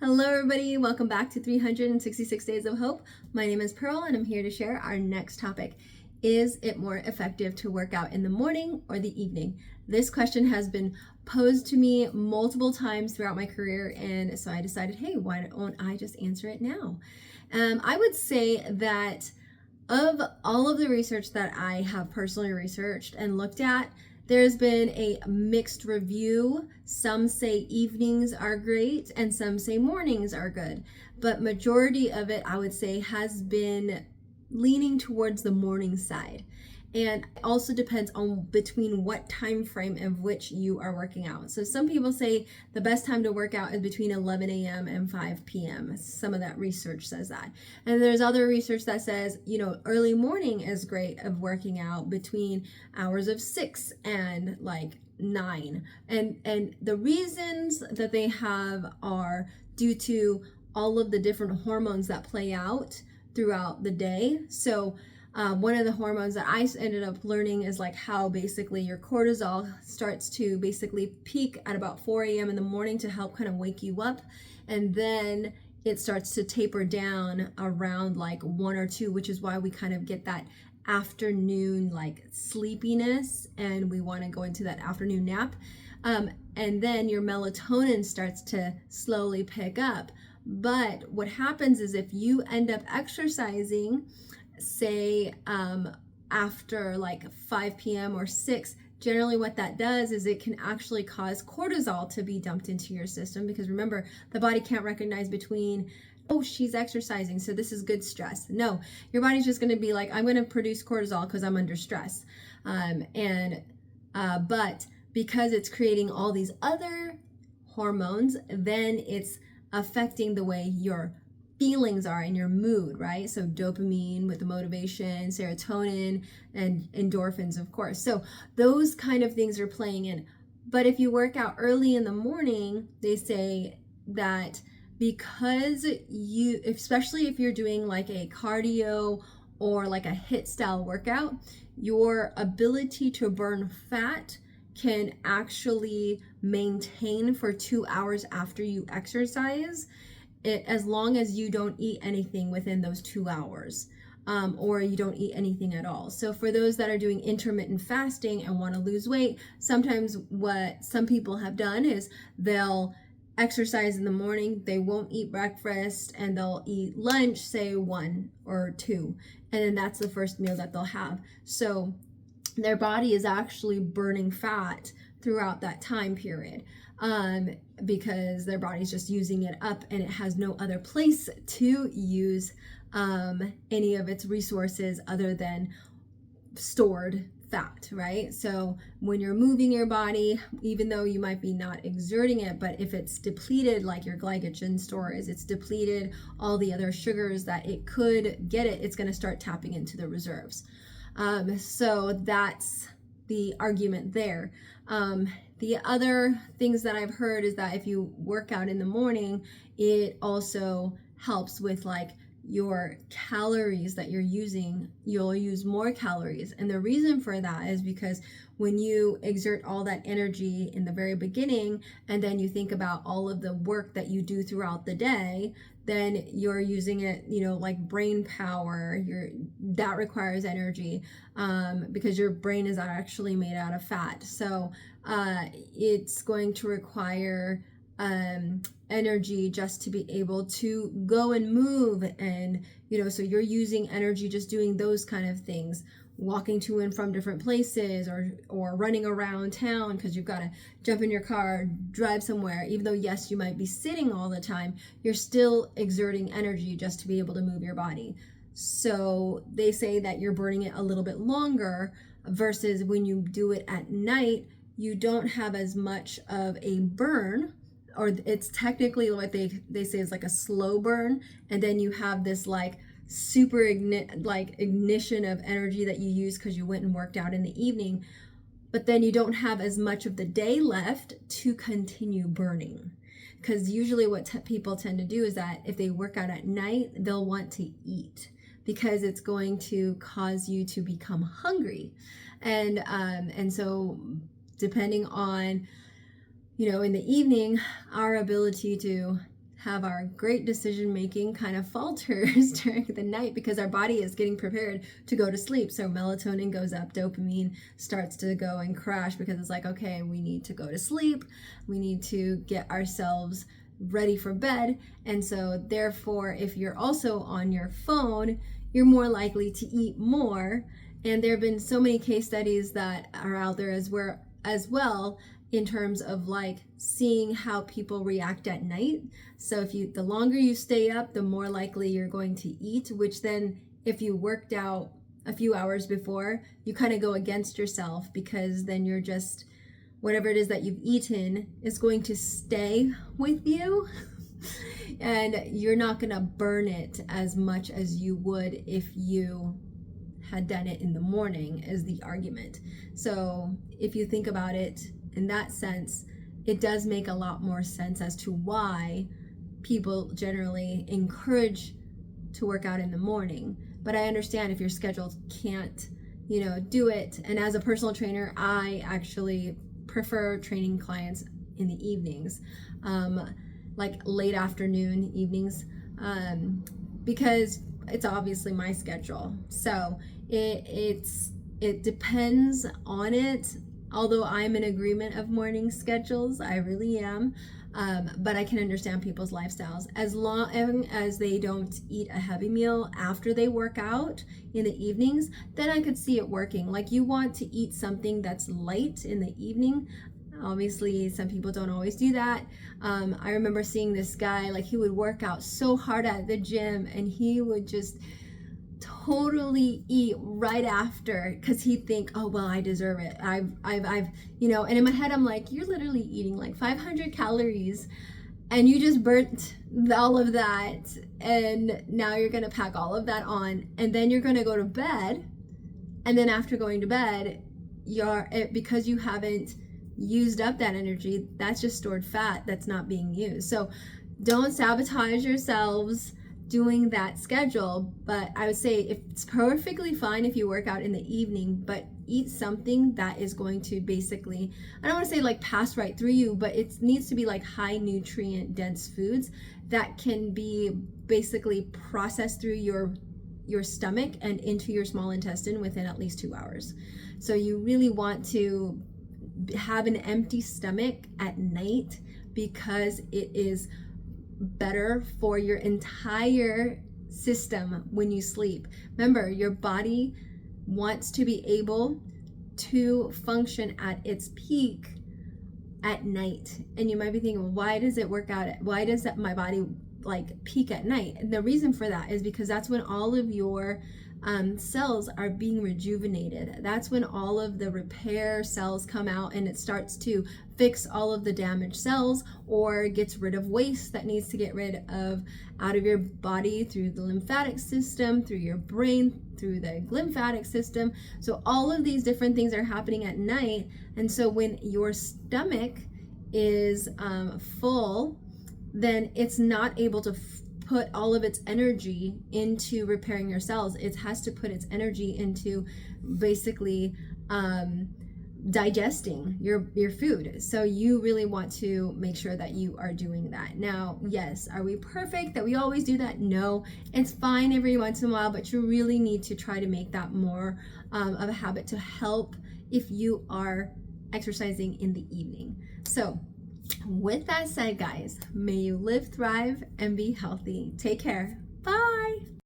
Hello, everybody. Welcome back to 366 Days of Hope. My name is Pearl, and I'm here to share our next topic. Is it more effective to work out in the morning or the evening? This question has been posed to me multiple times throughout my career, and so I decided, hey, why don't I just answer it now? I would say that of all of the research that I have personally researched and looked at, there's been a mixed review. Some say evenings are great and some say mornings are good. But majority of it, I would say, has been leaning towards the morning side. And it also depends on between what time frame of which you are working out. So some people say the best time to work out is between 11 a.m. and 5 p.m. Some of that research says that. And there's other research that says, early morning is great of working out between hours of 6 and like 9. And the reasons that they have are due to all of the different hormones that play out throughout the day. So one of the hormones that I ended up learning is like how basically your cortisol starts to basically peak at about 4 a.m. in the morning to help kind of wake you up. And then it starts to taper down around like 1 or 2, which is why we kind of get that afternoon like sleepiness and we want to go into that afternoon nap. And then your melatonin starts to slowly pick up. But what happens is if you end up exercising, say after like 5 p.m. or 6, generally what that does is it can actually cause cortisol to be dumped into your system, because remember, the body can't recognize between, oh, she's exercising, so this is good stress. No, your body's just going to be like, I'm going to produce cortisol because I'm under stress. But because it's creating all these other hormones, then it's affecting the way your feelings are in your mood, right? So dopamine with the motivation, serotonin, and endorphins, of course. So those kind of things are playing in. But if you work out early in the morning, they say that because you, especially if you're doing like a cardio or like a HIIT style workout, your ability to burn fat can actually maintain for 2 hours after you exercise, as long as you don't eat anything within those 2 hours, or you don't eat anything at all. So for those that are doing intermittent fasting and want to lose weight, sometimes what some people have done is they'll exercise in the morning, they won't eat breakfast, and they'll eat lunch, say 1 or 2, and then that's the first meal that they'll have. So their body is actually burning fat throughout that time period, because their body's just using it up and it has no other place to use any of its resources other than stored fat, right? So when you're moving your body, even though you might be not exerting it, but if it's depleted, like your glycogen stores, it's depleted all the other sugars that it could get, it's going to start tapping into the reserves. So that's the argument there. The other things that I've heard is that if you work out in the morning, it also helps with like your calories that you're using. You'll use more calories. And the reason for that is because when you exert all that energy in the very beginning, and then you think about all of the work that you do throughout the day, then you're using it, like brain power, that requires energy, because your brain is actually made out of fat. So it's going to require energy just to be able to go and move, and so you're using energy just doing those kind of things, walking to and from different places, or running around town because you've got to jump in your car, drive somewhere. Even though yes, you might be sitting all the time, you're still exerting energy just to be able to move your body. So they say that you're burning it a little bit longer, versus when you do it at night, you don't have as much of a burn, or it's technically what they say is like a slow burn, and then you have this like super ignition of energy that you use because you went and worked out in the evening, but then you don't have as much of the day left to continue burning. Because usually what people tend to do is that if they work out at night, they'll want to eat because it's going to cause you to become hungry. And so depending on, in the evening, our ability to have our great decision making kind of falters during the night because our body is getting prepared to go to sleep. So melatonin goes up, dopamine starts to go and crash because it's like, okay, we need to go to sleep. We need to get ourselves ready for bed. And so therefore, if you're also on your phone, you're more likely to eat more. And there have been so many case studies that are out there as well in terms of like seeing how people react at night. So the longer you stay up, the more likely you're going to eat, which then if you worked out a few hours before, you kind of go against yourself because then you're just, whatever it is that you've eaten is going to stay with you and you're not going to burn it as much as you would if you had done it in the morning, is the argument. So if you think about it in that sense, it does make a lot more sense as to why people generally encourage to work out in the morning. But I understand if your schedule can't, do it. And as a personal trainer, I actually prefer training clients in the evenings, like late afternoon, evenings, because it's obviously my schedule. So it depends on it. Although I'm in agreement of morning schedules, I really am. But I can understand people's lifestyles. As long as they don't eat a heavy meal after they work out in the evenings, then I could see it working. Like you want to eat something that's light in the evening. Obviously, some people don't always do that. I remember seeing this guy, like he would work out so hard at the gym and he would just totally eat right after because he'd think, oh well, I deserve it. I've and in my head I'm like, you're literally eating like 500 calories and you just burnt all of that and now you're gonna pack all of that on and then you're gonna go to bed, and then after going to bed because you haven't used up that energy, that's just stored fat that's not being used. So don't sabotage yourselves doing that schedule. But I would say it's perfectly fine if you work out in the evening, but eat something that is going to basically, I don't want to say like pass right through you, but it needs to be like high nutrient dense foods that can be basically processed through your stomach and into your small intestine within at least 2 hours. So you really want to have an empty stomach at night because it is better for your entire system when you sleep. Remember, your body wants to be able to function at its peak at night. And you might be thinking, why does it work out? Why does my body like peak at night? And the reason for that is because that's when all of your cells are being rejuvenated. That's when all of the repair cells come out and it starts to fix all of the damaged cells or gets rid of waste that needs to get rid of out of your body through the lymphatic system, through your brain, through the glymphatic system. So all of these different things are happening at night. And so when your stomach is full, then it's not able to put all of its energy into repairing your cells. It has to put its energy into basically digesting your food. So you really want to make sure that you are doing that. Now, yes, are we perfect that we always do that? No, it's fine every once in a while, but you really need to try to make that more of a habit to help if you are exercising in the evening. So with that said, guys, may you live, thrive, and be healthy. Take care.